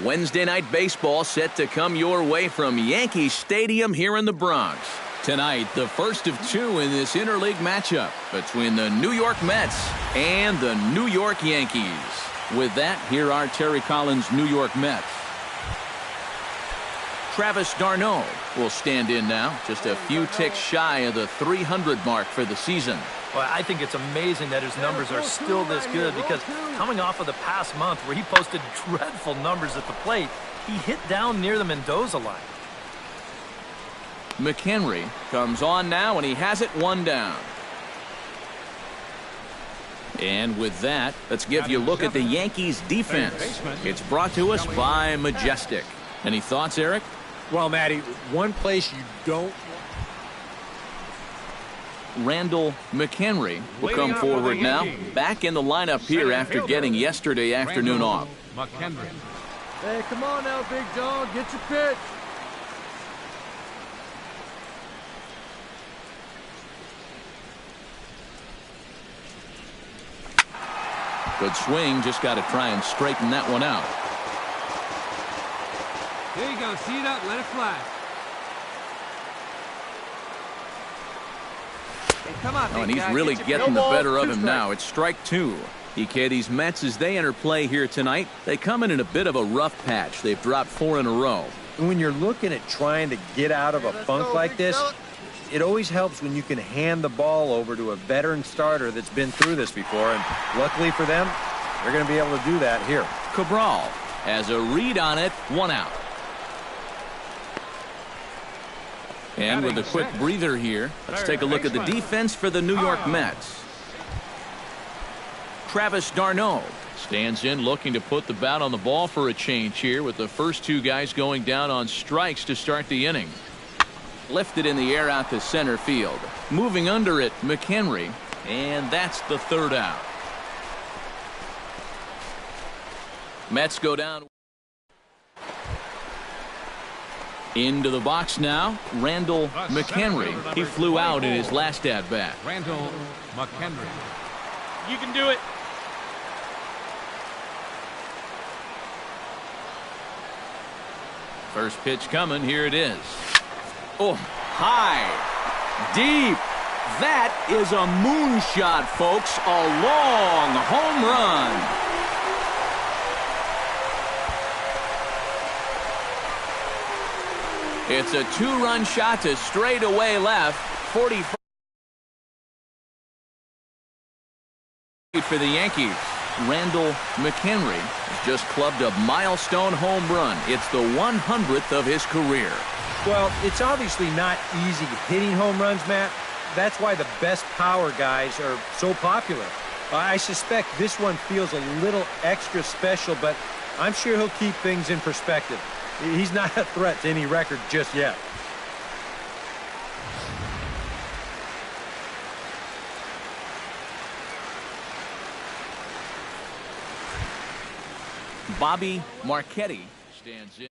Wednesday night baseball set to come your way from Yankee Stadium here in the Bronx. Tonight, the first of two in this interleague matchup between the New York Mets and the New York Yankees. With that, here are Terry Collins' New York Mets. Travis d'Arnaud will stand in now, just a few ticks shy of the 300 mark for the season. Well, I think it's amazing that his numbers are still this good because coming off of the past month where he posted dreadful numbers at the plate, he hit down near the Mendoza line. McHenry comes on now, and he has it one down. And with that, let's give you a look at the Yankees defense. It's brought to us by Majestic. Any thoughts, Eric? Well, Matty, one place you don't... Randall McHenry will come forward now, back in the lineup here after getting yesterday afternoon off. Hey, come on now, big dog, get your pitch. Good swing, just got to try and straighten that one out. There you go, see it up, let it fly. Come on, and he's really getting the better of him now. It's strike two. EK, these Mets, as they enter play here tonight, they come in a bit of a rough patch. They've dropped 4 in a row. When you're looking at trying to get out of a funk like this, it always helps when you can hand the ball over to a veteran starter that's been through this before. And luckily for them, they're going to be able to do that here. Cabral has a read on it, 1 out. And with a quick breather here, let's take a look at the defense for the New York Mets. Travis d'Arnaud stands in, looking to put the bat on the ball for a change here, with the first 2 guys going down on strikes to start the inning. Lifted in the air out to center field. Moving under it, McHenry, and that's the 3rd out. Mets go down. Into the box now, Randall McHenry. He flew out in his last at-bat. Randall McHenry. You can do it. First pitch coming, here it is. Oh, high, deep. That is a moonshot, folks. A long home run. It's a 2-run shot to straightaway left. 40 for the Yankees. Randall McHenry has just clubbed a milestone home run. It's the 100th of his career. Well, it's obviously not easy hitting home runs, Matt. That's why the best power guys are so popular. I suspect this one feels a little extra special, but I'm sure he'll keep things in perspective. He's not a threat to any record just yet. Bobby Marchetti stands in.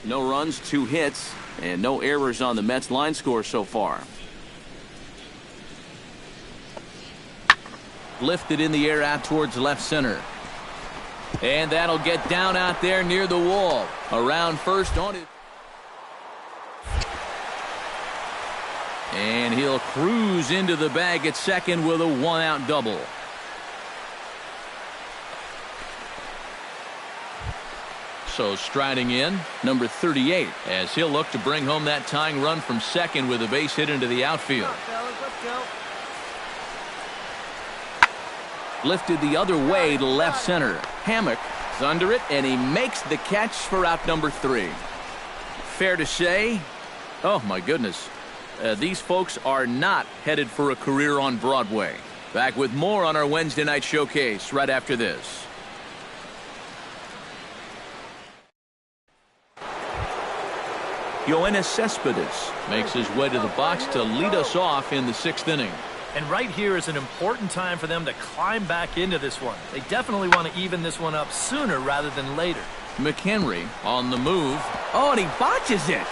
No runs, 2 hits, and no errors on the Mets line score so far. Lifted in the air out towards left center. And that'll get down out there near the wall. Around first on it. And he'll cruise into the bag at second with a 1-out double. So striding in, number 38, as he'll look to bring home that tying run from second with a base hit into the outfield. Let's go. Lifted the other way to left center. Hammock is under it, and he makes the catch for out number 3. Fair to say, oh my goodness, these folks are not headed for a career on Broadway. Back with more on our Wednesday night showcase right after this. Yoenis Cespedes makes his way to the box to lead us off in the 6th inning. And right here is an important time for them to climb back into this one. They definitely want to even this one up sooner rather than later. McHenry on the move. Oh, and he botches it.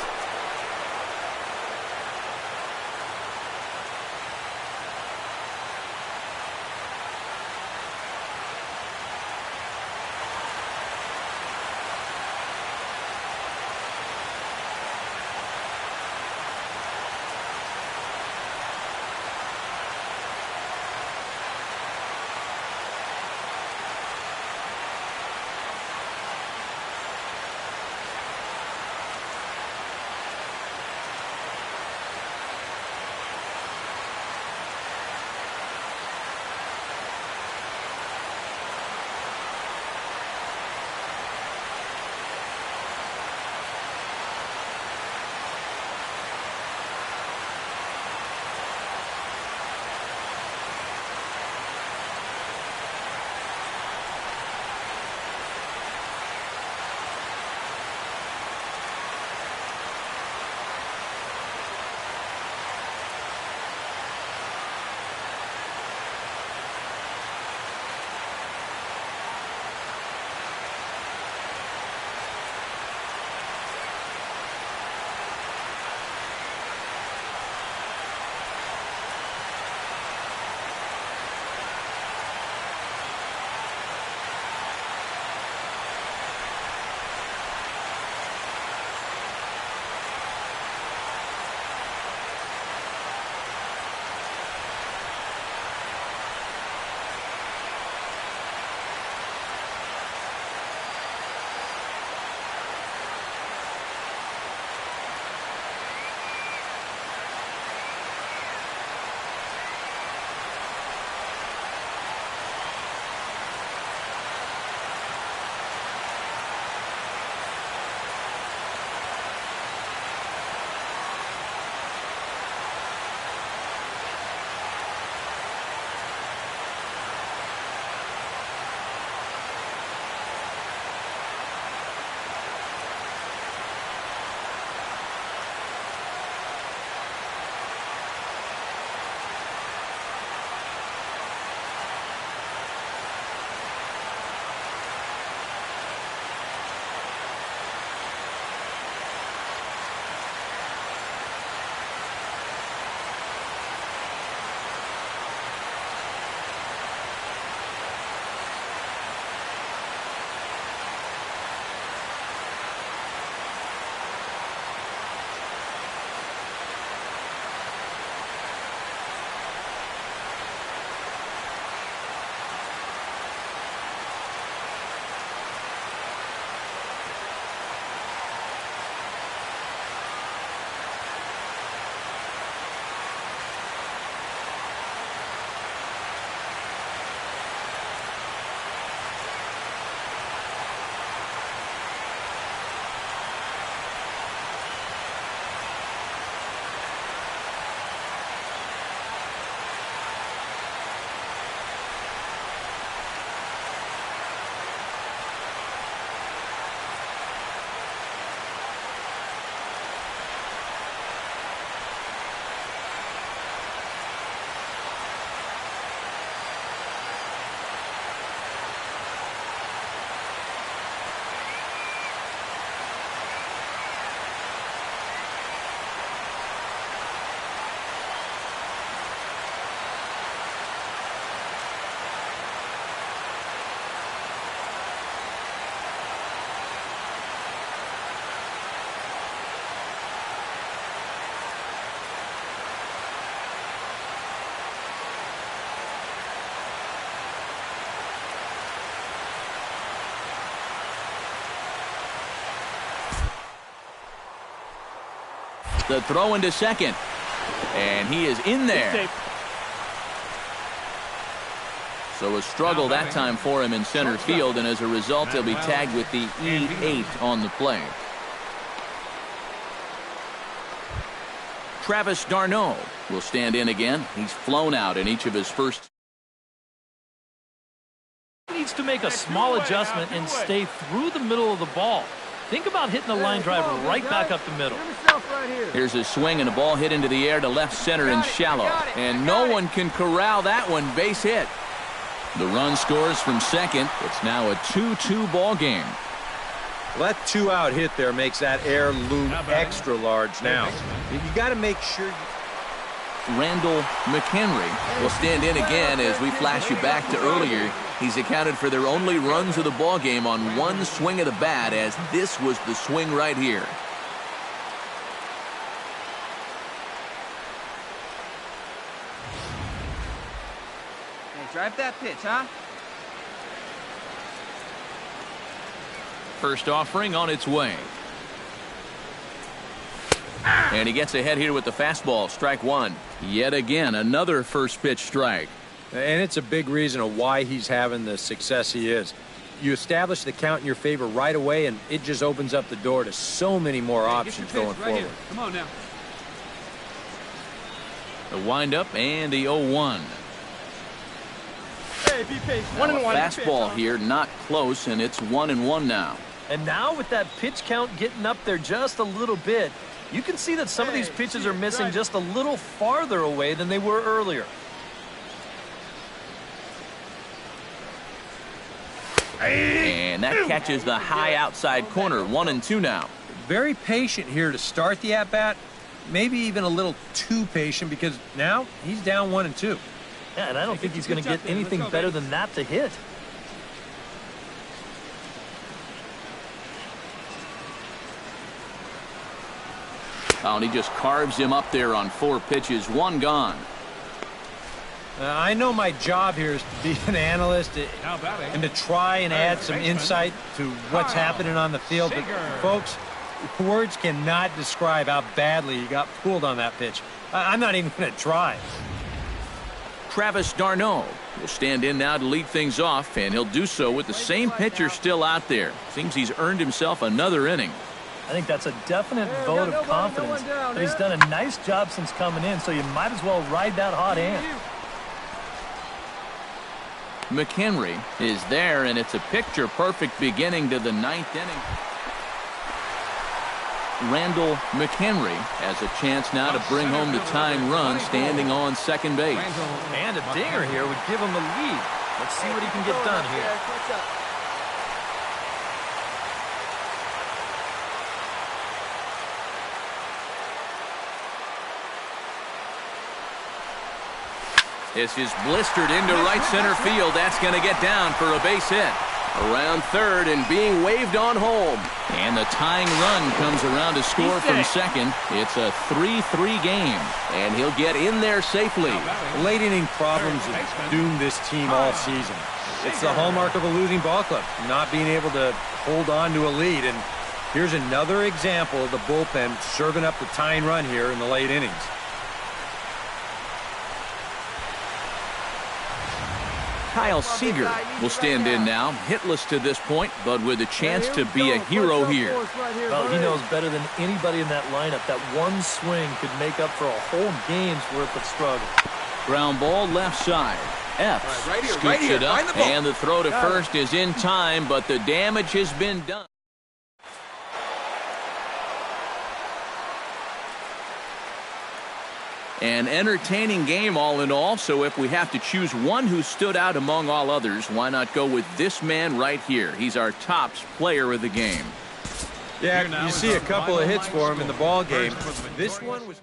The throw into second. And he is in there. So a struggle that time for him in center field, and as a result, he'll be tagged with the E8 on the play. Travis d'Arnaud will stand in again. He's flown out in each of his first. He needs to make a small adjustment and stay through the middle of the ball. Think about hitting the line drive right back up the middle. Here's a swing and a ball hit into the air to left center and shallow. And no one can corral that one. Base hit. The run scores from second. It's now a 2-2 ball game. Well, that 2-out hit there makes that air loom extra large now. You got to make sure. Randall McHenry will stand in again as we flash you back to earlier. He's accounted for their only runs of the ball game on one swing of the bat, as this was the swing right here. Hey, drive that pitch, huh? First offering on its way. And he gets ahead here with the fastball. Strike one. Yet again, another first pitch strike. And it's a big reason of why he's having the success he is. You establish the count in your favor right away, and it just opens up the door to so many more options going forward. Come on now. The windup and the 0-1. Hey, be patient. 1-1. Fastball here, not close, and it's 1-1 now. And now with that pitch count getting up there just a little bit, you can see that some of these pitches are missing just a little farther away than they were earlier. And that catches the high outside corner. 1-2 now. Very patient here to start the at-bat. Maybe even a little too patient, because now he's down 1-2. Yeah, and I don't think he's going to get anything better than that to hit. Oh, and he just carves him up there on 4 pitches. 1 gone. I know my job here is to be an analyst and to try and add some insight to what's happening on the field. But, folks, words cannot describe how badly he got pulled on that pitch. I'm not even going to try. Travis d'Arnaud will stand in now to lead things off, and he'll do so with the same pitcher still out there. Seems he's earned himself another inning. I think that's a definite vote of confidence. But he's done a nice job since coming in, so you might as well ride that hot hand. McHenry is there, and it's a picture-perfect beginning to the 9th inning. Randall McHenry has a chance now to bring home the tying run, standing on second base. And a dinger here would give him the lead. Let's see what he can get done here. This is blistered into right center field. That's going to get down for a base hit. Around third and being waved on home. And the tying run comes around to score from second. It's a 3-3 game, and he'll get in there safely. Late inning problems have doomed this team all season. It's the hallmark of a losing ball club, not being able to hold on to a lead. And here's another example of the bullpen serving up the tying run here in the late innings. Kyle Seager will stand in now, hitless to this point, but with a chance to be a hero here. Well, he knows better than anybody in that lineup that one swing could make up for a whole game's worth of struggle. Ground ball left side. Epps scoops it up, and the throw to first is in time, but the damage has been done. An entertaining game all in all, so if we have to choose one who stood out among all others, why not go with this man right here? He's our top player of the game. Yeah, you see a couple of hits for him in the ball game. This one was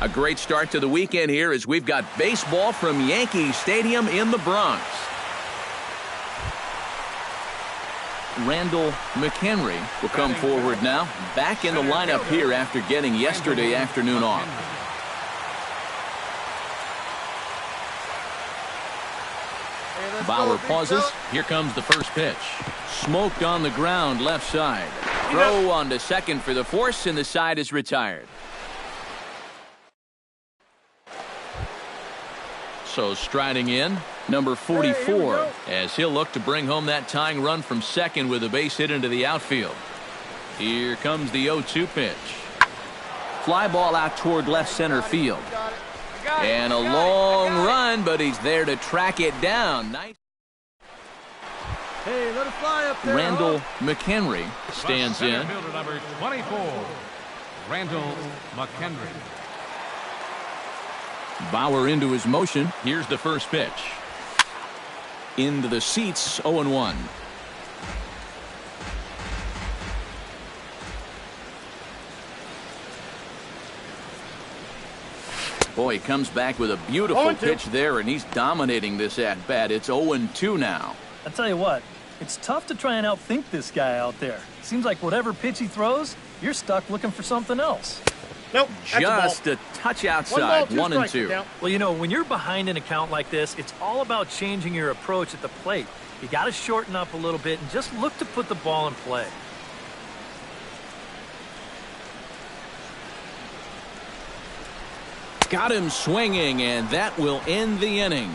A great start to the weekend here as we've got baseball from Yankee Stadium in the Bronx. Randall McHenry will come forward now, back in the lineup here after getting yesterday afternoon off. Bauer pauses. Here comes the first pitch. Smoked on the ground left side. Throw on to second for the force, and the side is retired. So striding in, number 44, as he'll look to bring home that tying run from second with a base hit into the outfield. Here comes the 0-2 pitch. Fly ball out toward left center field. And a long run, but he's there to track it down. Nice. Hey, let it fly up there. Randall McHenry stands in. Fielder number 24, Randall McHenry. Bauer into his motion. Here's the first pitch. Into the seats, 0-1. Boy, he comes back with a beautiful pitch there, and he's dominating this at-bat. It's 0-2 now. I tell you what, it's tough to try and outthink this guy out there. Seems like whatever pitch he throws, you're stuck looking for something else. Nope. Just a touch outside, 1-2. Well, you know, when you're behind an account like this, it's all about changing your approach at the plate. You got to shorten up a little bit and just look to put the ball in play. Got him swinging, and that will end the inning.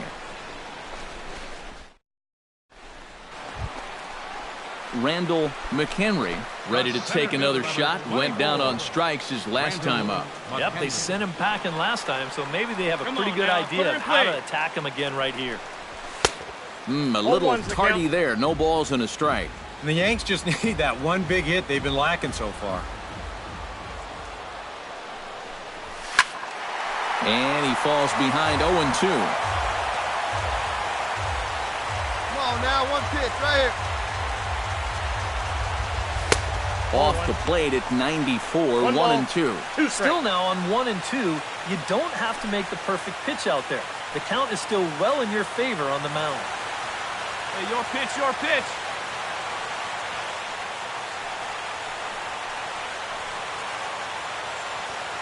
Randall McHenry ready to take another shot. Went down on strikes his last time up. Yep, they sent him packing last time, so maybe they have a pretty good idea of how to attack him again right here. A little tardy there. No balls and a strike. And the Yanks just need that one big hit they've been lacking so far. And he falls behind 0-2. Come on now, one pitch right here. Off the plate at 94, 1-2. Still now on 1-2, you don't have to make the perfect pitch out there. The count is still well in your favor on the mound. Hey, your pitch, your pitch.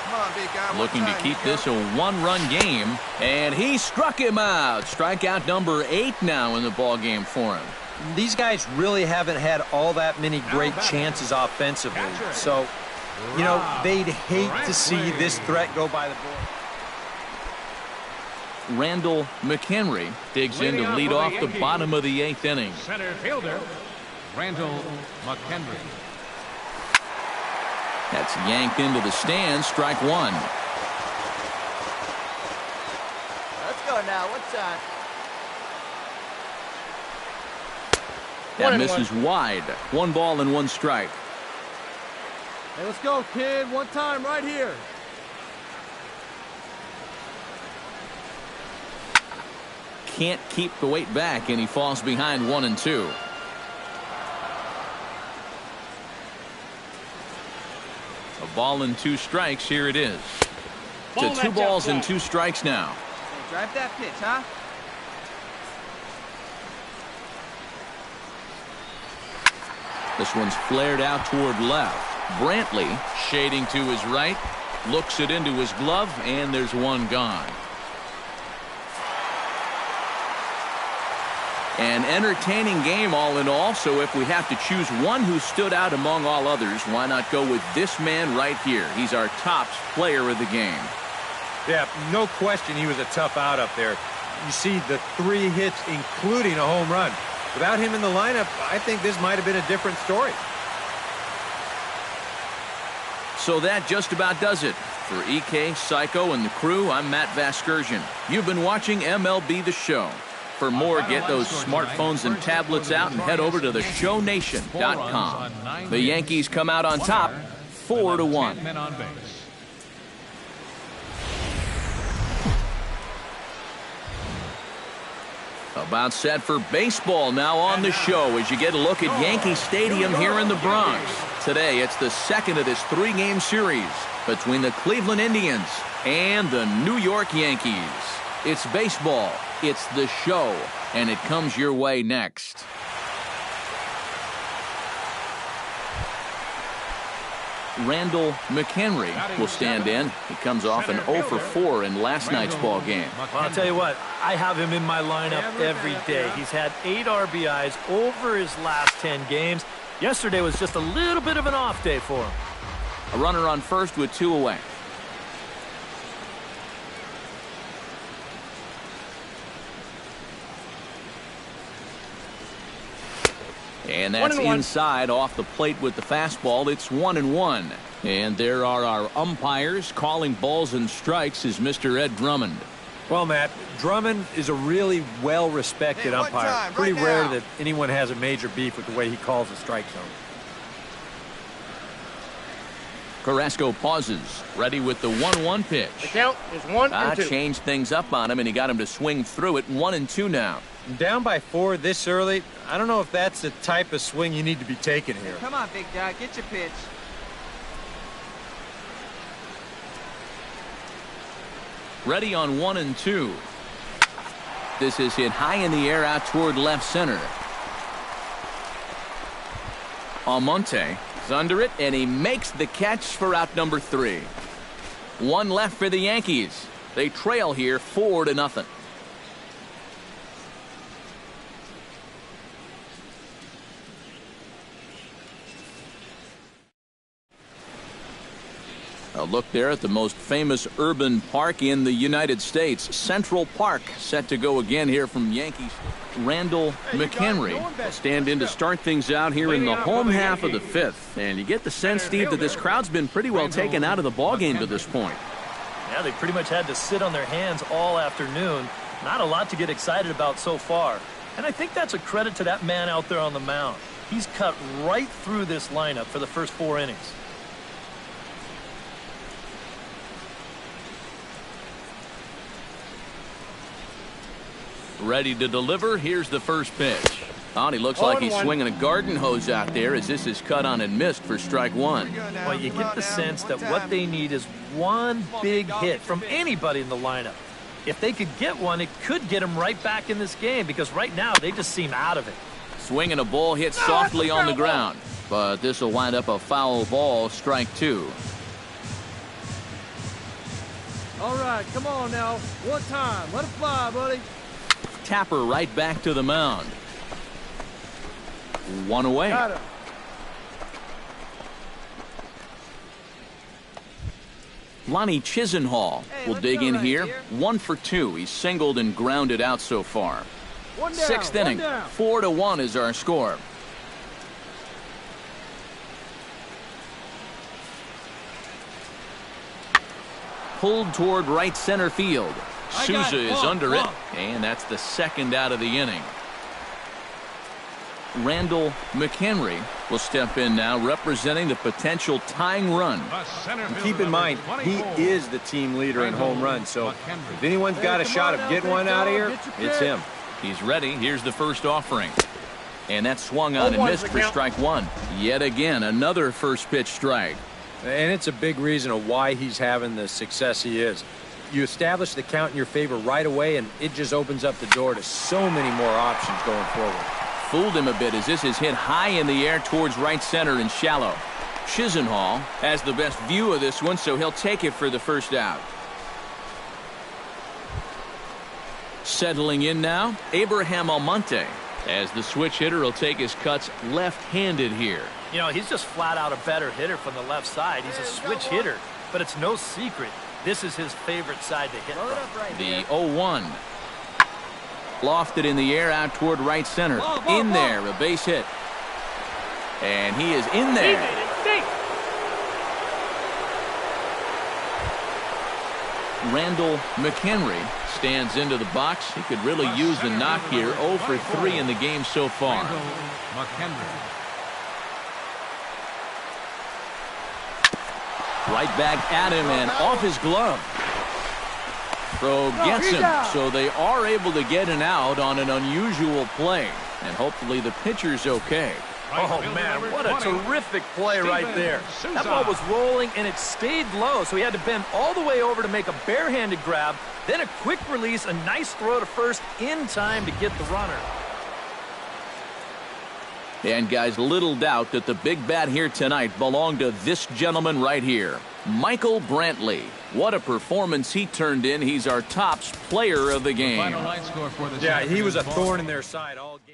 Come on, big guy. Looking to keep this a one-run game, and he struck him out. Strikeout number 8 now in the ball game for him. These guys really haven't had all that many great chances offensively. So, you know, they'd hate to see this threat go by the board. Randall McHenry digs in to lead off the bottom of the 8th inning. Center fielder, Randall McHenry. That's yanked into the stands, strike 1. Let's go now. What's that? That misses wide. 1 ball and 1 strike. Hey, let's go, kid. One time right here. Can't keep the weight back, and he falls behind 1-2. A ball and 2 strikes. Here it is. To 2 balls and 2 strikes now. Hey, drive that pitch, huh? This one's flared out toward left. Brantley shading to his right. Looks it into his glove, and there's 1 gone. An entertaining game all in all, so if we have to choose one who stood out among all others, why not go with this man right here? He's our top player of the game. Yeah, no question he was a tough out up there. You see the 3 hits, including a home run. Without him in the lineup, I think this might have been a different story. So that just about does it. For EK, Psycho, and the crew, I'm Matt Vasgersian. You've been watching MLB The Show. For more, get those smartphones and tablets out and head over to theshownation.com. The Yankees come out on top, 4-1. About set for baseball now on the show as you get a look at Yankee Stadium here in the Bronx. Today, it's the second of this 3-game series between the Cleveland Indians and the New York Yankees. It's baseball, it's the show, and it comes your way next. Randall McHenry will stand in. He comes off an 0 for 4 in last night's ball game. Well, I'll tell you what, I have him in my lineup every day. He's had 8 RBIs over his last 10 games. Yesterday was just a little bit of an off day for him. A runner on first with 2 away. And that's inside off the plate with the fastball. It's 1-1. And there are our umpires calling balls and strikes is Mr. Ed Drummond. Well, Matt, Drummond is a really well-respected umpire. Pretty rare that anyone has a major beef with the way he calls the strike zone. Carrasco pauses, ready with the 1-1 pitch. The count is 1-2. Changed things up on him, and he got him to swing through it. 1-2 now. Down by 4 this early, I don't know if that's the type of swing you need to be taking here. Come on, big guy, get your pitch. Ready on 1-2. This is hit high in the air out toward left center. Almonte is under it, and he makes the catch for out number 3. 1 left for the Yankees. They trail here 4-0. A look there at the most famous urban park in the United States, Central Park, set to go again here from Yankees. Randall McHenry will stand in to start things out here in the home half of the 5th. And you get the sense, Steve, that this crowd's been pretty well taken out of the ballgame to this point. Yeah, they pretty much had to sit on their hands all afternoon. Not a lot to get excited about so far. And I think that's a credit to that man out there on the mound. He's cut right through this lineup for the first 4 innings. Ready to deliver. Here's the first pitch. He looks like he's swinging a garden hose out there as this is cut on and missed for strike 1. Well, you get the sense that what they need is one big hit from anybody in the lineup. If they could get one, it could get them right back in this game because right now they just seem out of it. Swinging a ball hit softly on the ground, but this will wind up a foul ball, strike 2. All right, come on now. One time. Let it fly, buddy. Tapper right back to the mound. 1 away. Got it. Lonnie Chisenhall will dig in here. 1 for 2. He's singled and grounded out so far. 6th inning. 4-1 is our score. Pulled toward right center field. Souza is under it, and that's the 2nd out of the inning. Randall McHenry will step in now, representing the potential tying run. And keep in mind, he is the team leader in home runs, so if anyone's got a shot of getting one out of here, it's him. He's ready. Here's the first offering. And that swung on and missed for strike 1. Yet again, another first pitch strike. And it's a big reason of why he's having the success he is. You establish the count in your favor right away, and it just opens up the door to so many more options going forward. Fooled him a bit as this is hit high in the air towards right center and shallow. Chisenhall has the best view of this one, so he'll take it for the first out. Settling in now, Abraham Almonte, as the switch hitter will take his cuts left-handed here. You know, he's just flat out a better hitter from the left side. He's a switch hitter, but it's no secret this is his favorite side to hit from. The 0-1. Lofted in the air out toward right center. In there, a base hit. And he is in there. Randall McHenry stands into the box. He could really use the knock here. 0 for 3 in the game so far. Right back at him and off his glove. Throw gets him, so they are able to get an out on an unusual play. And hopefully the pitcher's okay. Right Oh, fielder man, number what a 20, terrific play right Steven there. Souza. That ball was rolling, and it stayed low, so he had to bend all the way over to make a barehanded grab, then a quick release, a nice throw to first in time to get the runner. And, guys, little doubt that the big bat here tonight belonged to this gentleman right here, Michael Brantley. What a performance he turned in. He's our tops player of the game. Final line score for this Yeah, he was a afternoon's ball. thorn in their side all game.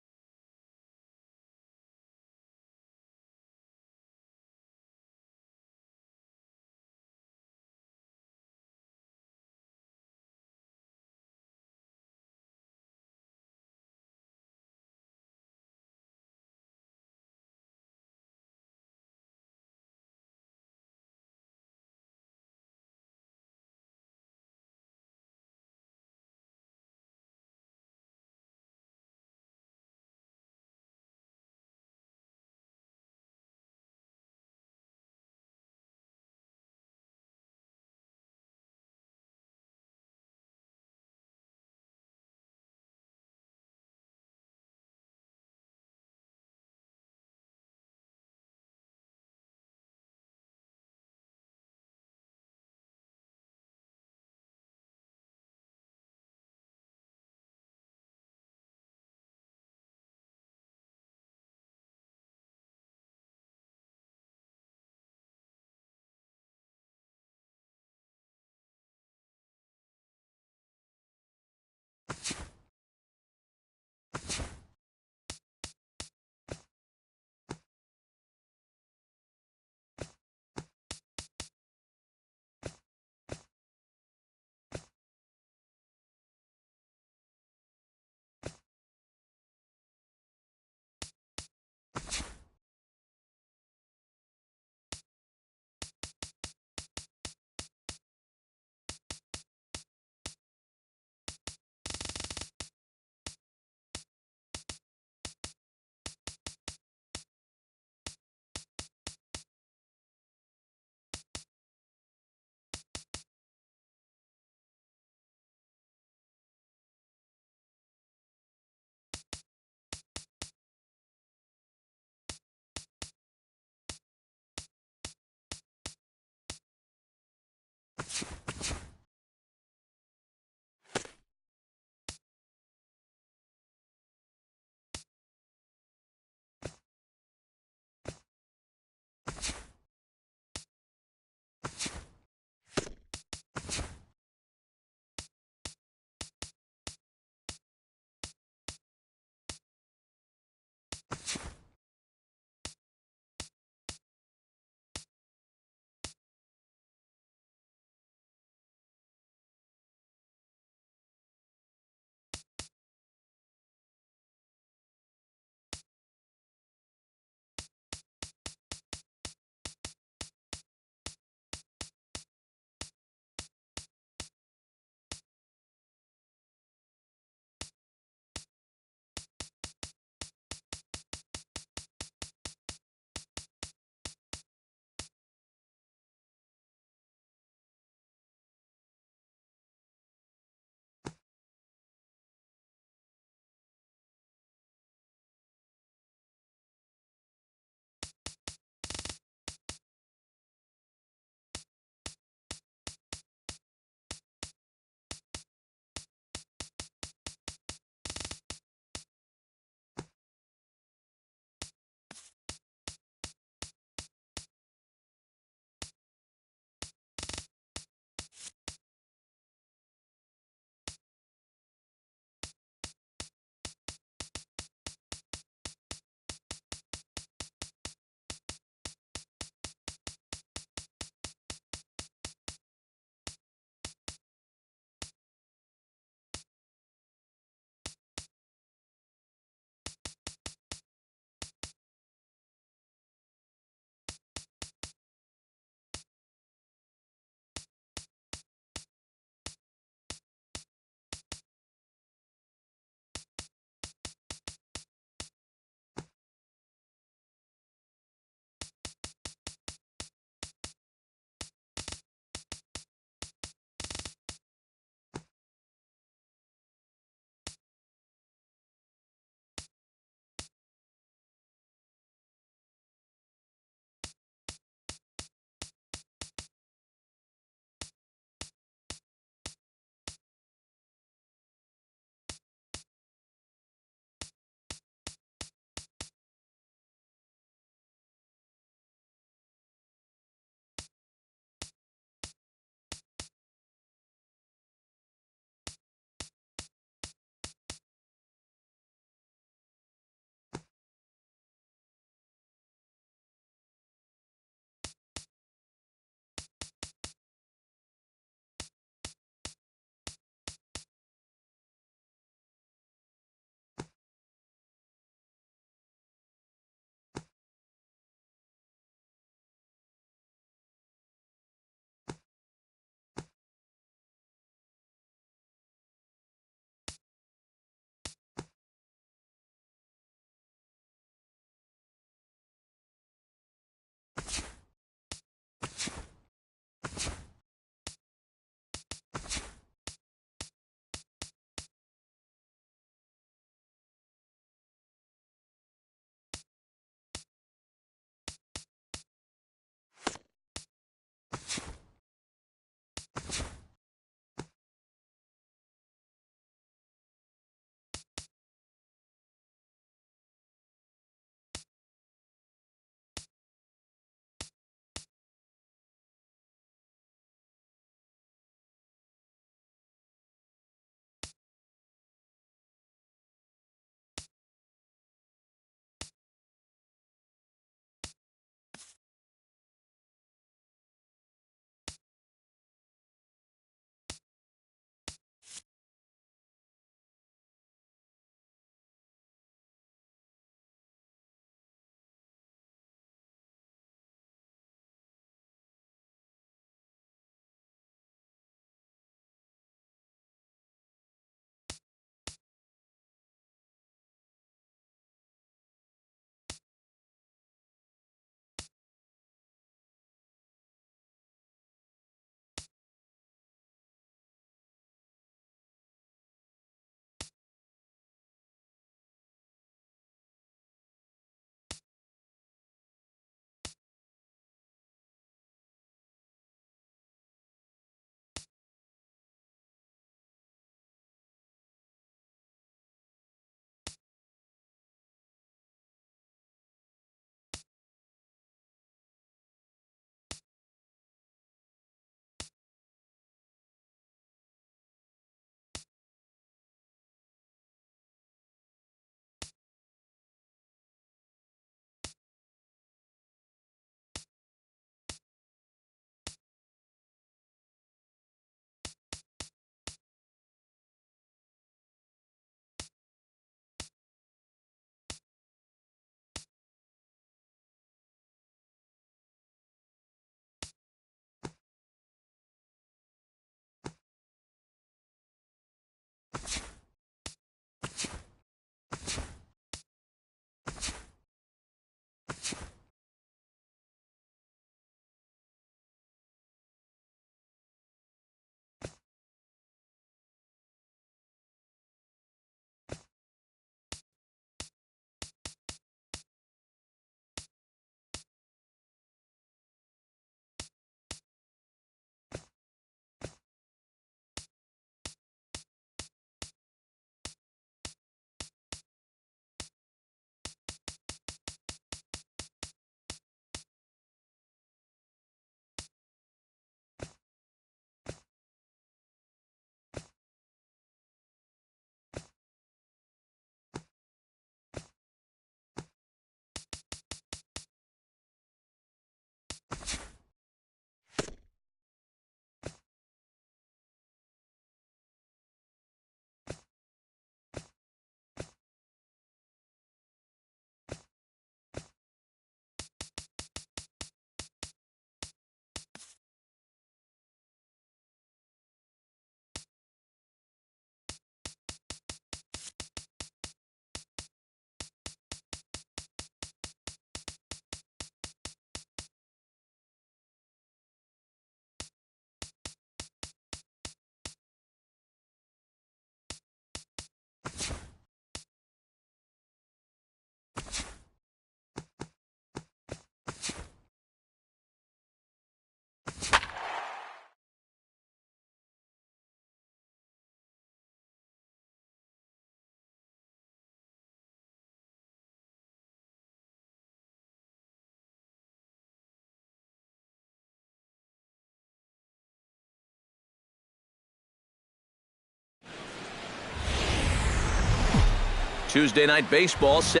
Tuesday Night Baseball set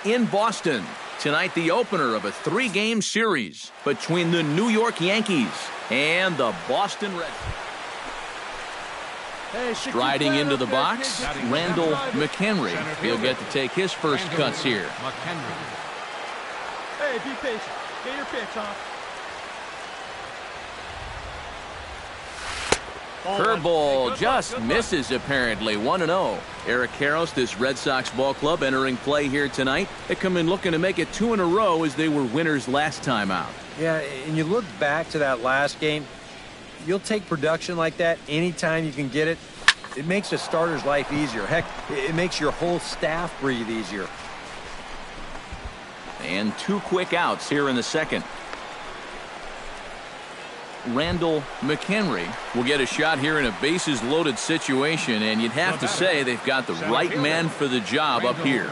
in Boston. Tonight, the opener of a 3-game series between the New York Yankees and the Boston Red Sox. Hey, Striding into the box, Randall McHenry. He'll get to take his first cuts here. McHenry. Hey, be patient. Get your pitch, huh? Curveball just misses, apparently. 1-0. Eric Karros, this Red Sox ball club, entering play here tonight. They come in looking to make it 2 in a row as they were winners last time out. Yeah, and you look back to that last game, you'll take production like that anytime you can get it. It makes a starter's life easier. Heck, it makes your whole staff breathe easier. And 2 quick outs here in the second. Randall McHenry will get a shot here in a bases-loaded situation, and you'd have to say they've got the right man for the job up here.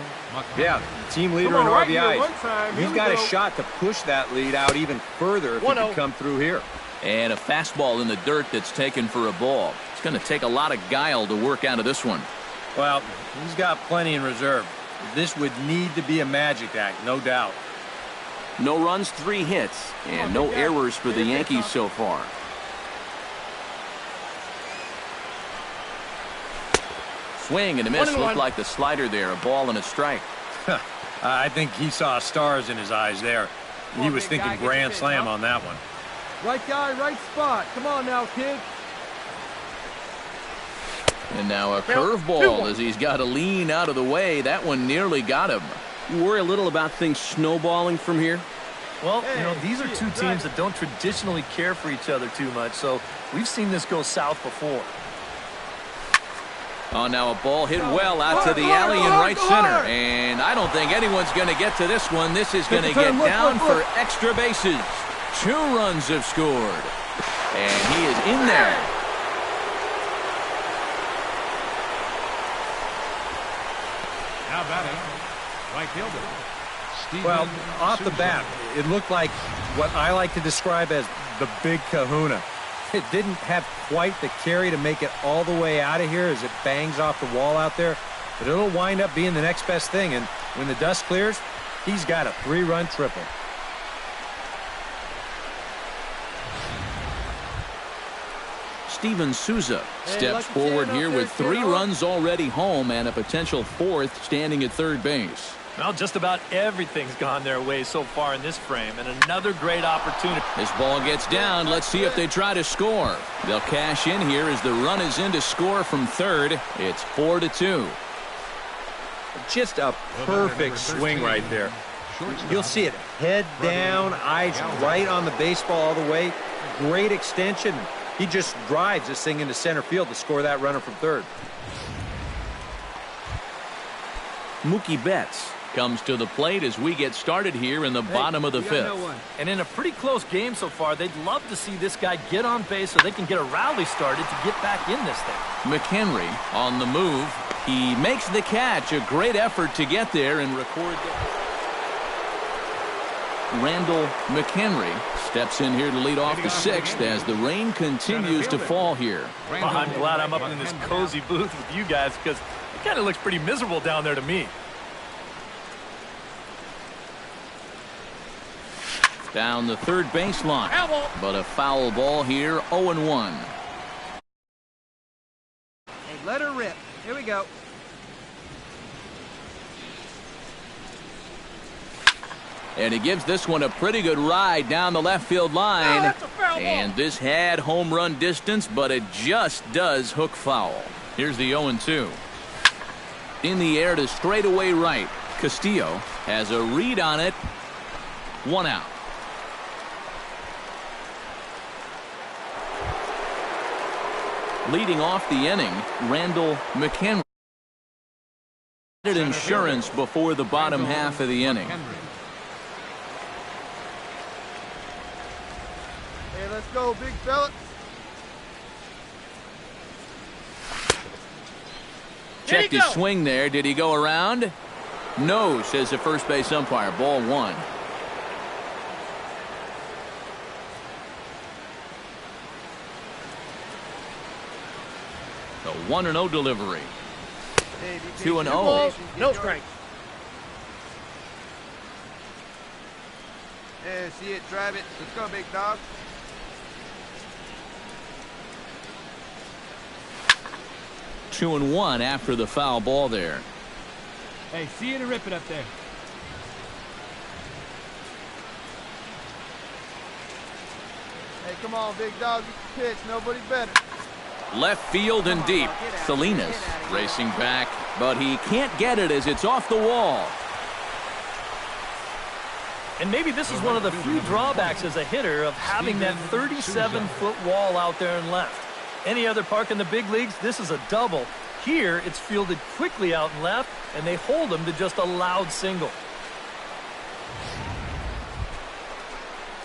Yeah, team leader in RBIs. He's got a shot to push that lead out even further if he can come through here. And a fastball in the dirt that's taken for a ball. It's going to take a lot of guile to work out of this one. Well, he's got plenty in reserve. This would need to be a magic act, no doubt. No runs, 3 hits, and no errors for the Yankees so far. Swing and a miss. Looked like the slider there. A ball and a strike. I think he saw stars in his eyes there. He was thinking grand slam on that one. Right guy, right spot. Come on now, kid. And now a curveball as he's got to lean out of the way. That one nearly got him. You worry a little about things snowballing from here? Well, these are two teams that don't traditionally care for each other too much, so we've seen this go south before. Oh, now a ball hit well out to the alley in right center. And I don't think anyone's going to get to this one. This is going to get down for extra bases. 2 runs have scored. And he is in there. Now batting, right fielder. Well, off the bat, it looked like what I like to describe as the big kahuna. It didn't have quite the carry to make it all the way out of here as it bangs off the wall out there, but it'll wind up being the next best thing, and when the dust clears, he's got a 3-run triple. Steven Souza steps forward here with 3 runs already home and a potential 4th standing at third base. Well, just about everything's gone their way so far in this frame, and another great opportunity. This ball gets down. Let's see if they try to score. They'll cash in here as the run is in to score from third. It's 4-2. Just a perfect swing right there. You'll see it head down, eyes right on the baseball all the way. Great extension. He just drives this thing into center field to score that runner from third. Mookie Betts comes to the plate as we get started here in the bottom of the 5th. And in a pretty close game so far, they'd love to see this guy get on base so they can get a rally started to get back in this thing. McHenry on the move. He makes the catch. A great effort to get there and record that. Randall McHenry steps in here to lead off the 6th as the rain continues to fall here. Oh, I'm glad I'm up in this cozy booth with you guys because it kind of looks pretty miserable down there to me. Down the third baseline, but a foul ball here, 0-1. Hey, let her rip. Here we go. And he gives this one a pretty good ride down the left field line. And this had home run distance, but it just does hook foul. Here's the 0-2. In the air to straightaway right. Castillo has a read on it. 1 out. Leading off the inning, Randall McHenry. Insurance before the bottom half of the inning. Hey, let's go, big fella. Checked his swing there. Did he go around? No, says the first base umpire. Ball 1. A 1-0 delivery. Hey, 2-0. No strike. Yeah, see it, drive it. Let's go, big dog. 2-1 after the foul ball there. Hey, see you to rip it up there. Hey, come on, big dog. You can pitch. Nobody better. Left field and deep. Salinas racing back, but he can't get it as it's off the wall. And maybe this is one of the few drawbacks as a hitter of having that 37-foot wall out there and left. Any other park in the big leagues, this is a double. Here, it's fielded quickly out and left, and they hold him to just a loud single.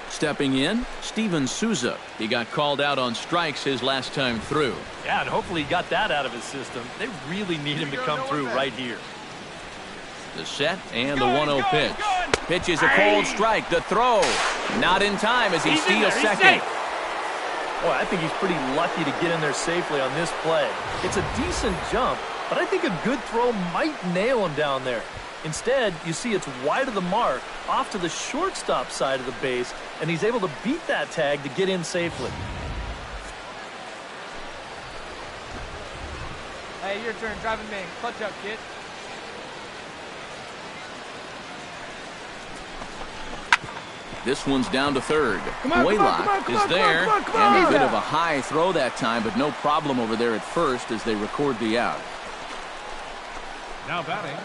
Stepping in, Steven Souza. He got called out on strikes his last time through. Yeah, and hopefully he got that out of his system. They really need him to come through right here. The set and the 1-0 pitch. Pitch is a cold strike. The throw. Not in time as he steals second. Boy, I think he's pretty lucky to get in there safely on this play. It's a decent jump, but I think a good throw might nail him down there. Instead, you see it's wide of the mark, off to the shortstop side of the base, and he's able to beat that tag to get in safely. Hey, your turn. Driving man. Clutch up, kid. This one's down to third. on, Waylock come is on, there. come on. And a bit of a high throw that time, but no problem over there at first as they record the out. Now batting.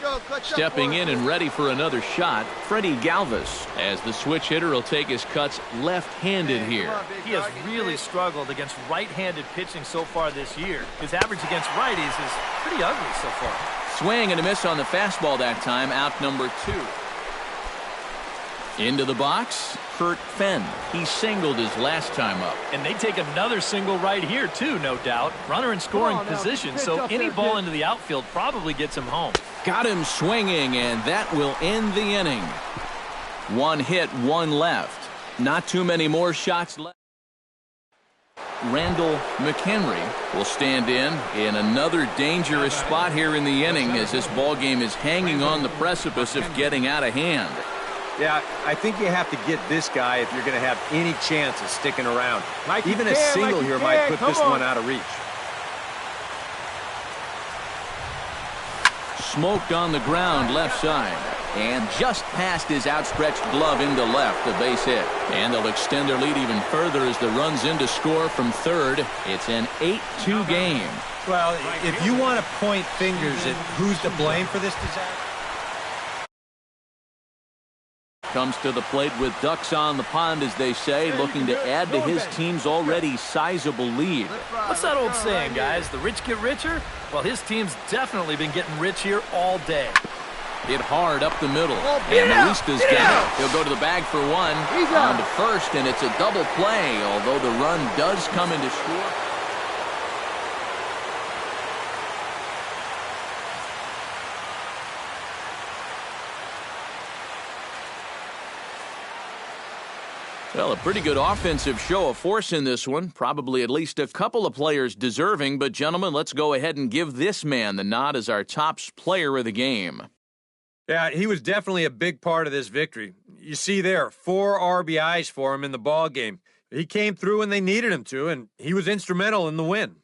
Go, clutch up Stepping for in it. and ready for another shot, Freddie Galvis, as the switch hitter will take his cuts left-handed Come here. on, big He has dog, get really it. struggled against right-handed pitching so far this year. His average against righties is pretty ugly so far. Swing and a miss on the fastball that time, out number 2. Into the box, Kurt Fenn. He singled his last time up. And they take another single right here, too, no doubt. Runner in scoring Come on now, position, pitch so up any there, ball kid. into the outfield probably gets him home. Got him swinging, and that will end the inning. 1 hit, 1 left. Not too many more shots left. Randall McHenry will stand in another dangerous spot here in the inning as this ball game is hanging on the precipice of getting out of hand. Yeah, I think you have to get this guy if you're going to have any chance of sticking around. Like you Even a can, single like you here might can. put Come this on. one out of reach. Smoked on the ground left side. And just past his outstretched glove into left, the base hit. And they'll extend their lead even further as the runs in to score from third. It's an 8-2 game. Well, if you want to point fingers at who's to blame for this disaster. Comes to the plate with ducks on the pond, as they say, looking to add to his team's already sizable lead. What's that old saying, guys? The rich get richer? Well, his team's definitely been getting rich here all day. Hit hard up the middle. get And out, Marista's get got out. it. He'll go to the bag for one. He's On out. to first, and it's a double play, although the run does come into score. Well, a pretty good offensive show of force in this one. Probably at least a couple of players deserving. But, gentlemen, let's go ahead and give this man the nod as our top player of the game. Yeah, he was definitely a big part of this victory. You see there, 4 RBIs for him in the ball game. He came through when they needed him to, and he was instrumental in the win.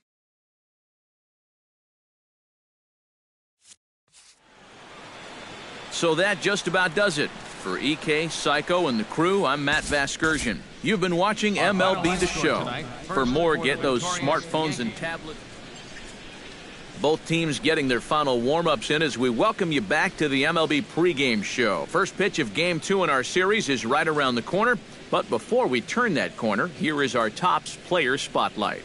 So that just about does it. For EK, Psycho, and the crew, I'm Matt Vasgersian. You've been watching MLB The Show. For more, get those smartphones and tablets. Both teams getting their final warm-ups in as we welcome you back to the MLB pregame show. First pitch of Game 2 in our series is right around the corner. But before we turn that corner, here is our Topps player spotlight.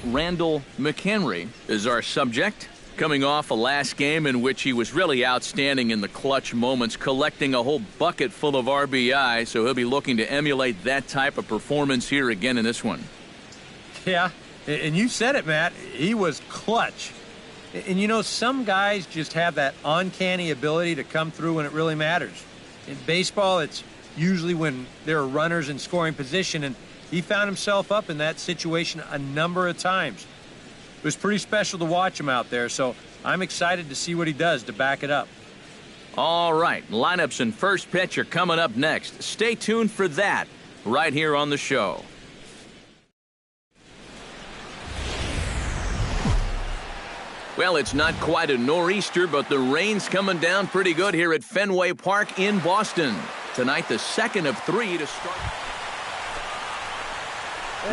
Randall McHenry is our subject. Coming off a last game in which he was really outstanding in the clutch moments, collecting a whole bucket full of RBI, so he'll be looking to emulate that type of performance here again in this one. Yeah, and you said it, Matt. He was clutch. And you know, some guys just have that uncanny ability to come through when it really matters. In baseball, it's usually when there are runners in scoring position, and he found himself up in that situation a number of times. was pretty special to watch him out there, so I'm excited to see what he does to back it up. All right, lineups and first pitch are coming up next. Stay tuned for that right here on the show. Well, it's not quite a nor'easter, but the rain's coming down pretty good here at Fenway Park in Boston. Tonight, the second of 3 to start.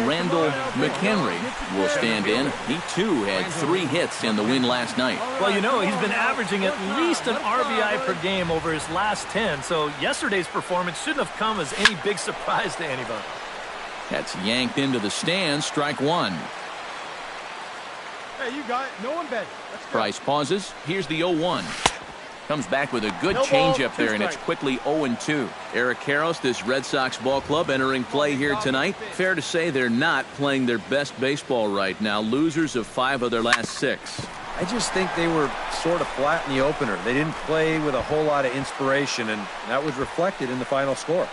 Randall McHenry will stand in. He, too, had 3 hits in the win last night. Well, you know, he's been averaging at least an RBI per game over his last 10, so yesterday's performance shouldn't have come as any big surprise to anybody. That's yanked into the stands, strike 1. Hey, you got it. No one better. Let's go. Price pauses. Here's the 0-1. Comes back with a good No changeup ball, there, and it's quickly 0-2. Eric Karros, this Red Sox ball club, entering play here tonight. Fair to say they're not playing their best baseball right now. Losers of 5 of their last 6. I just think they were sort of flat in the opener. They didn't play with a whole lot of inspiration, and that was reflected in the final score.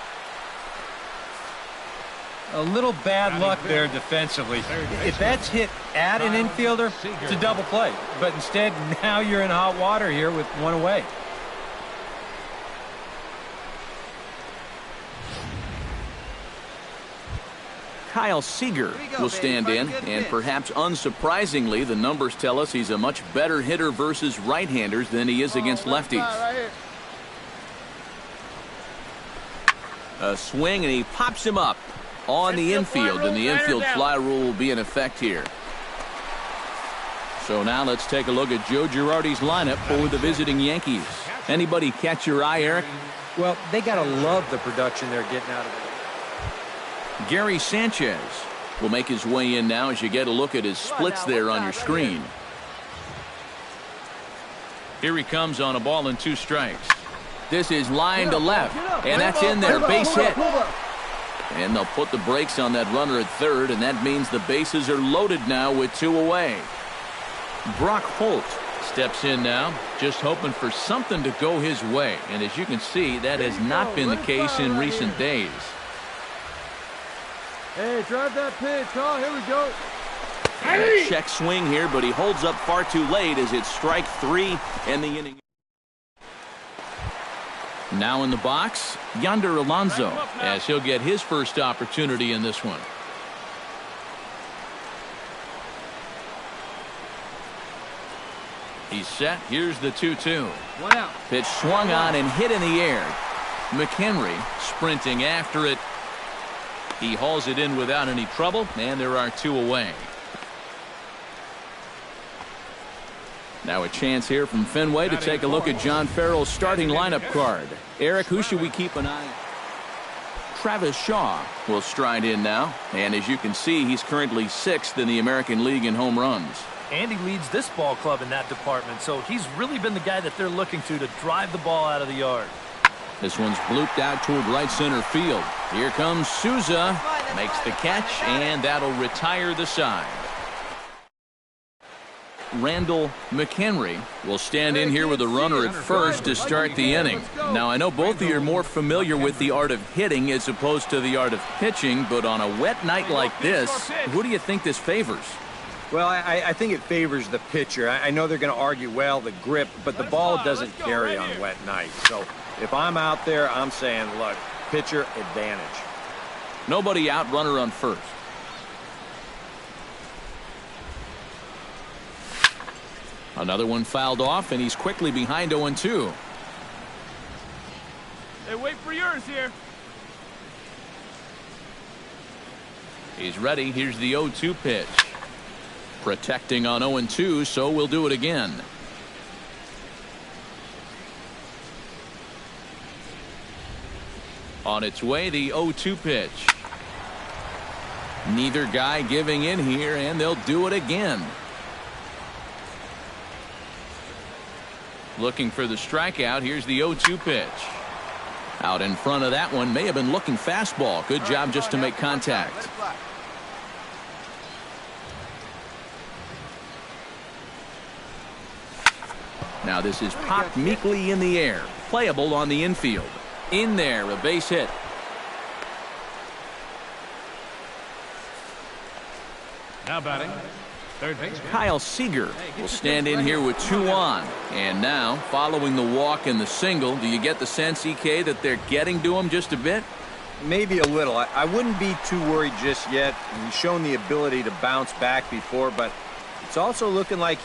A little bad luck there defensively. If that's hit at an infielder, it's a double play. But instead, now you're in hot water here with 1 away. Kyle Seager will stand in, and perhaps unsurprisingly, the numbers tell us he's a much better hitter versus right-handers than he is against lefties. A swing, and he pops him up on the infield, and the infield fly rule will be in effect here. So now let's take a look at Joe Girardi's lineup for the visiting Yankees. Anybody catch your eye, Eric? Well, they got to love the production they're getting out of it. Gary Sanchez will make his way in now as you get a look at his splits there on your screen. Here he comes on a ball and 2 strikes. This is line to left, and that's in there, base hit. And they'll put the brakes on that runner at third, and that means the bases are loaded now with 2 away. Brock Holt steps in now, just hoping for something to go his way. And as you can see, that has not been the case in recent days. Hey, drive that pitch. Oh, here we go. Check swing here, but he holds up far too late as it's strike 3 and the inning. Now in the box, Yonder Alonso, as he'll get his first opportunity in this one. He's set. Here's the 2-2. 1 out. Pitch swung on and hit in the air. McHenry sprinting after it. He hauls it in without any trouble, and there are 2 away. Now a chance here from Fenway to take a look at John Farrell's starting lineup card. Eric, who should we keep an eye on? Travis Shaw will stride in now, and as you can see, he's currently 6th in the American League in home runs. And he leads this ball club in that department, so he's really been the guy that they're looking to drive the ball out of the yard. This one's blooped out toward right center field. Here comes Souza, makes the catch, and that'll retire the side. Randall McHenry will stand in here with a runner at first to start the inning. Now, I know both of you are more familiar with the art of hitting as opposed to the art of pitching, but on a wet night like this, who do you think this favors? Well, I think it favors the pitcher. I know they're going to argue, well, the grip, but the ball doesn't carry on wet nights. So if I'm out there, I'm saying, look, pitcher advantage. Nobody out, runner on first. Another one fouled off, and he's quickly behind 0-2. Hey, wait for yours here. He's ready. Here's the 0-2 pitch. Protecting on 0-2, so we'll do it again. On its way, the 0-2 pitch. Neither guy giving in here, and they'll do it again. Looking for the strikeout. Here's the 0-2 pitch. Out in front of that one. May have been looking fastball. Good job just to make contact. Now this is popped meekly in the air. Playable on the infield. In there, a base hit. Now batting, Third baseman. Kyle Seager will stand in here with 2 on. And now, following the walk and the single, do you get the sense, EK, that they're getting to him just a bit? Maybe a little. I wouldn't be too worried just yet. He's shown the ability to bounce back before, but it's also looking like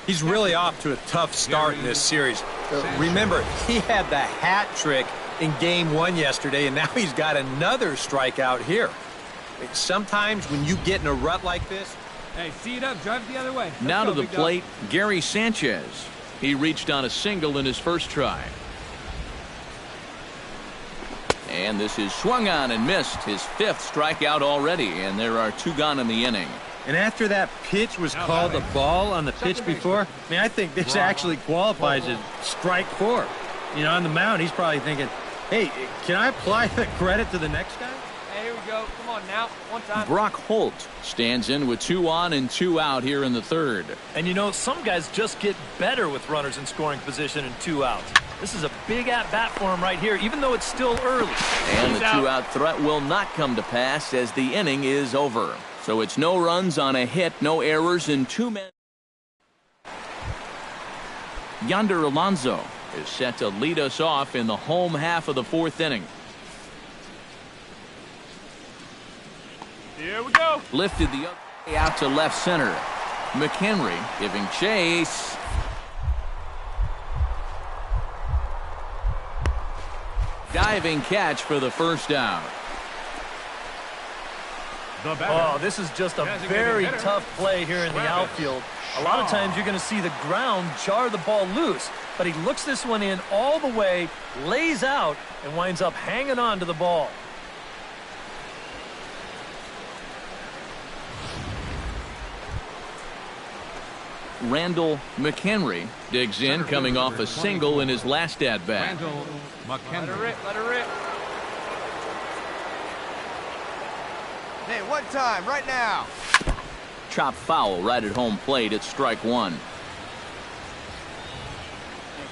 he's really off to a tough start in this series. Remember, he had the hat trick in Game 1 yesterday, and now he's got another strikeout here. Sometimes when you get in a rut like this... Hey, see it up. Drive it the other way. Now to the plate, Gary Sanchez. He reached on a single in his first try. And this is swung on and missed. His 5th strikeout already, and there are 2 gone in the inning. And after that pitch was called a ball on the pitch before, I mean, I think this actually qualifies as strike 4. You know, on the mound, he's probably thinking, hey, can I apply the credit to the next guy? Hey, here we go. Come on now. One time. Brock Holt stands in with 2 on and 2 out here in the 3rd. And you know, some guys just get better with runners in scoring position and 2 outs. This is a big at-bat for him right here, even though it's still early. And the 2-out threat will not come to pass as the inning is over. So it's no runs on a hit, no errors, and 2 men. Yonder Alonso is set to lead us off in the home half of the 4th inning. Here we go. Lifted the other way out to left center. McHenry giving chase. Diving catch for the first out. Oh, this is just a very tough play here in the outfield. A lot of times you're going to see the ground jar the ball loose, but he looks this one in all the way, lays out, and winds up hanging on to the ball. Randall McHenry digs in, coming off a single in his last at-bat. Randall McHenry. Let her rip. Let her rip. Hey, one time, right now. Chop foul right at home plate at strike 1. Hey,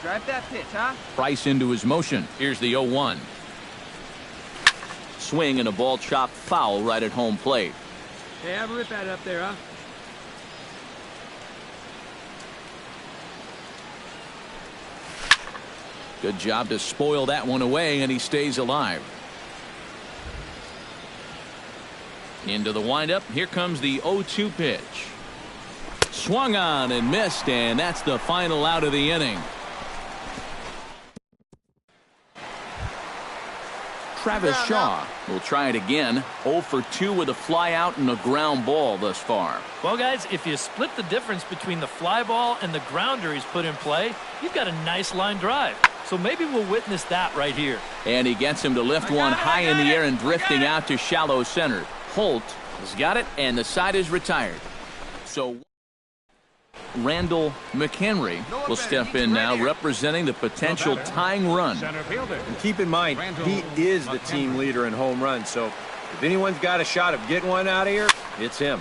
drive that pitch, huh? Price into his motion. Here's the 0-1. Swing and a ball chopped foul right at home plate. Hey, have a rip at it up there, huh? Good job to spoil that one away, and he stays alive. Into the windup. Here comes the 0-2 pitch. Swung on and missed, and that's the final out of the inning. Travis Shaw will try it again. 0 for 2 with a fly out and a ground ball thus far. Well, guys, if you split the difference between the fly ball and the grounder he's put in play, you've got a nice line drive. So maybe we'll witness that right here. And he gets him to lift one high in the air and drifting out to shallow center. Holt has got it, and the side is retired. So Randall McHenry will step in now, representing the potential tying run. And keep in mind, he is the team leader in home runs, so if anyone's got a shot of getting one out of here, it's him.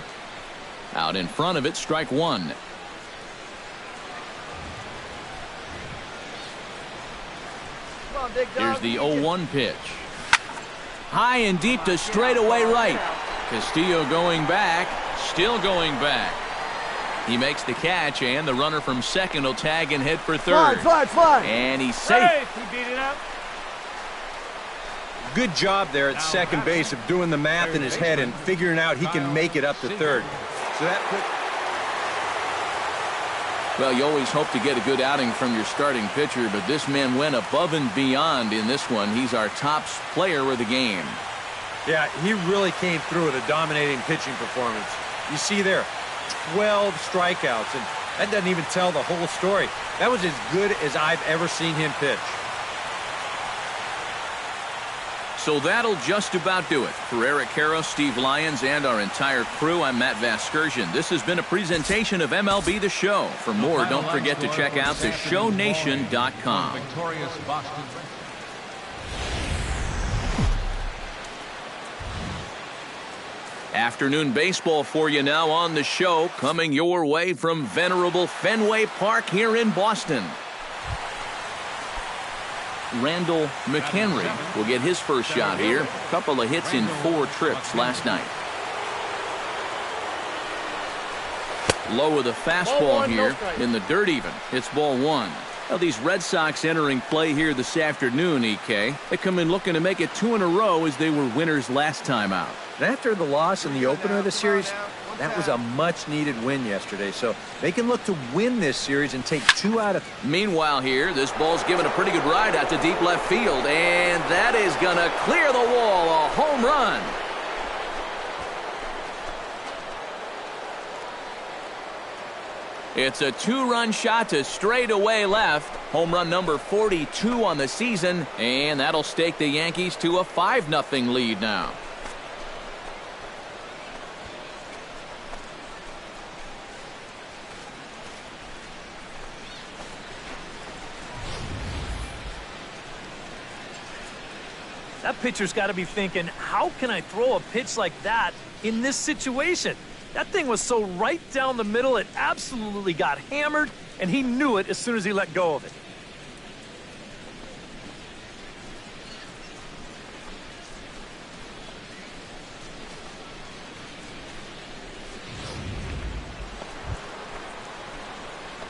Out in front of it, strike 1. Come on, big dog. Here's the 0-1 pitch. High and deep to straightaway right. Castillo going back, still going back. He makes the catch, and the runner from second will tag and head for third. Fly. And he's safe. He beat it up. Good job there at second base of doing the math in his head and figuring out he can make it up to third. So that put... Well, you always hope to get a good outing from your starting pitcher, but this man went above and beyond in this one. He's our top player of the game. Yeah, he really came through with a dominating pitching performance. You see there, 12 strikeouts, and that doesn't even tell the whole story. That was as good as I've ever seen him pitch. So that'll just about do it. For Eric Harrow, Steve Lyons, and our entire crew, I'm Matt Vasgersian. This has been a presentation of MLB The Show. For more, don't forget to check out theshownation.com. Afternoon baseball for you now on the show, coming your way from venerable Fenway Park here in Boston. Randall McHenry will get his first shot here. A couple of hits in 4 trips last night. Low with a fastball here in the dirt even. It's ball one. Now these Red Sox entering play here this afternoon, EK. They come in looking to make it 2 in a row as they were winners last time out. And after the loss in the opener of the series, that was a much-needed win yesterday. So they can look to win this series and take 2 out of... Meanwhile here, this ball's given a pretty good ride out to deep left field. And that is going to clear the wall. A home run. It's a 2-run shot to straightaway left. Home run number 42 on the season. And that'll stake the Yankees to a 5-0 lead now. That pitcher's got to be thinking, how can I throw a pitch like that in this situation? That thing was so right down the middle, it absolutely got hammered, and he knew it as soon as he let go of it.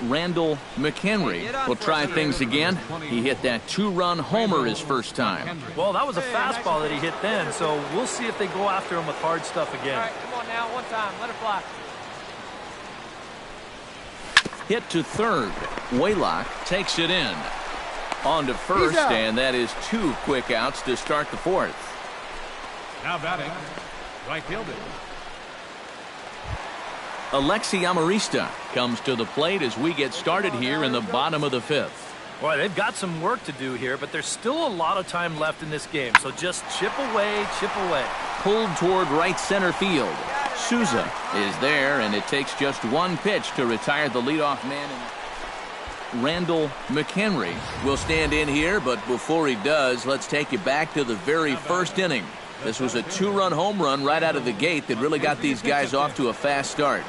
Randall McHenry will try things again. He hit that 2-run homer his first time. Well, that was a fastball that he hit then, so we'll see if they go after him with hard stuff again. All right, come on now, one time, let it fly. Hit to third. Waylock takes it in. On to first, and that is 2 quick outs to start the 4th. Now batting, right fielder. Alexi Amarista comes to the plate as we get started here in the bottom of the 5th. Boy, they've got some work to do here, but there's still a lot of time left in this game, so just chip away, chip away. Pulled toward right center field. Souza is there, and it takes just 1 pitch to retire the leadoff man. Randall McHenry will stand in here, but before he does, let's take you back to the very first inning. This was a 2-run home run right out of the gate that really got these guys off to a fast start.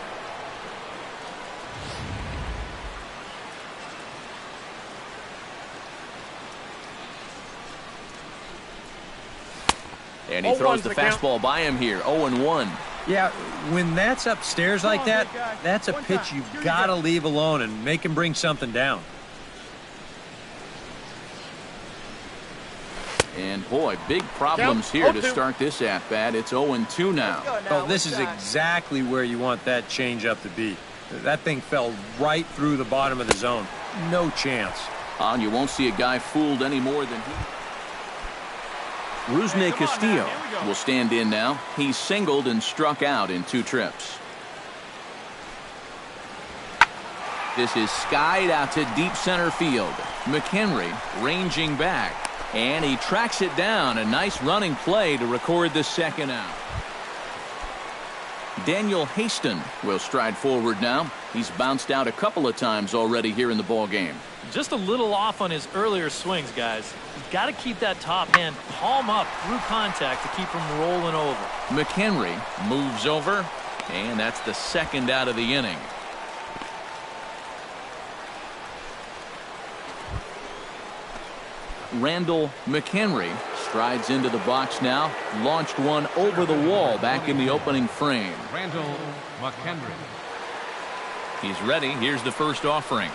And he throws the fastball by him here, 0-1. Yeah, when that's upstairs like that, that's a pitch you've got to leave alone and make him bring something down. And boy, big problems here to start this at-bat. It's 0-2 now. Oh, this is exactly where you want that changeup to be. That thing fell right through the bottom of the zone. No chance. And you won't see a guy fooled any more than he. Rusney Castillo will stand in now. He's singled and struck out in 2 trips. This is skied out to deep center field. McHenry ranging back, and he tracks it down. A nice running play to record the 2nd out. Daniel Haston will stride forward now. He's bounced out a couple of times already here in the ball game. Just a little off on his earlier swings, guys. You've got to keep that top hand palm up through contact to keep him rolling over. McHenry moves over, and that's the 2nd out of the inning. Randall McHenry strides into the box now. Launched one over the wall back in the opening frame. Randall McHenry. He's ready. Here's the first offering.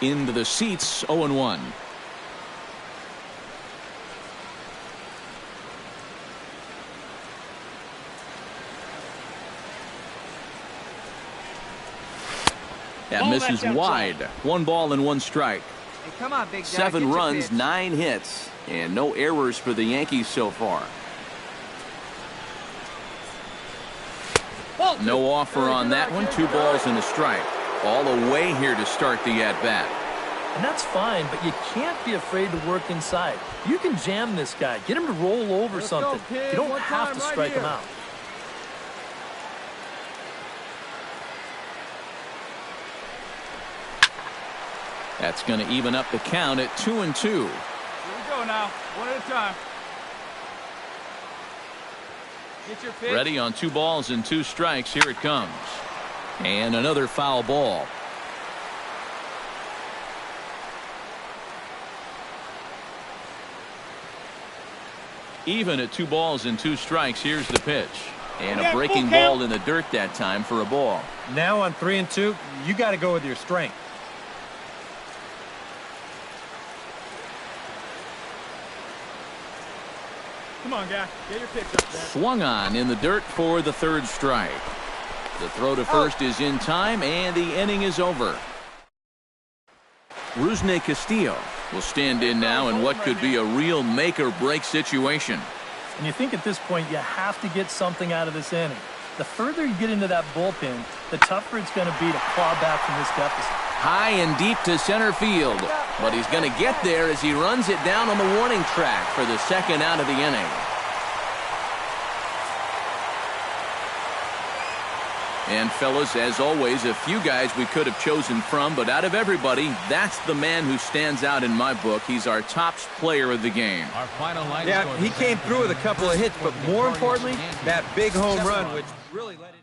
Into the seats, 0-1. That misses wide. 1 ball and 1 strike. Hey, come on, big guy. 7 runs, 9 hits, and no errors for the Yankees so far. No offer on that one. 2 balls and a strike. All away here to start the at-bat. And that's fine, but you can't be afraid to work inside. You can jam this guy. Get him to roll over something. You don't have to strike him out. That's going to even up the count at 2-2. Here we go now, one at a time. Get your pitch. Ready on 2 balls and 2 strikes. Here it comes. And another foul ball. Even at 2 balls and 2 strikes. Here's the pitch. And a breaking ball in the dirt that time for a ball. Now on 3 and 2, you got to go with your strength. Come on, guy. Get your pitch up there. Swung on in the dirt for the 3rd strike. The throw to first is in time, and the inning is over. Rusney Castillo will stand in now in what could be a real make-or-break situation. And you think at this point you have to get something out of this inning. The further you get into that bullpen, the tougher it's going to be to claw back from this deficit. High and deep to center field, but he's going to get there as he runs it down on the warning track for the 2nd out of the inning. And fellas, as always, a few guys we could have chosen from, but out of everybody, that's the man who stands out in my book. He's our top player of the game. Our final line Yeah, he came through with a couple of hits, but more importantly, that big home run, which really let it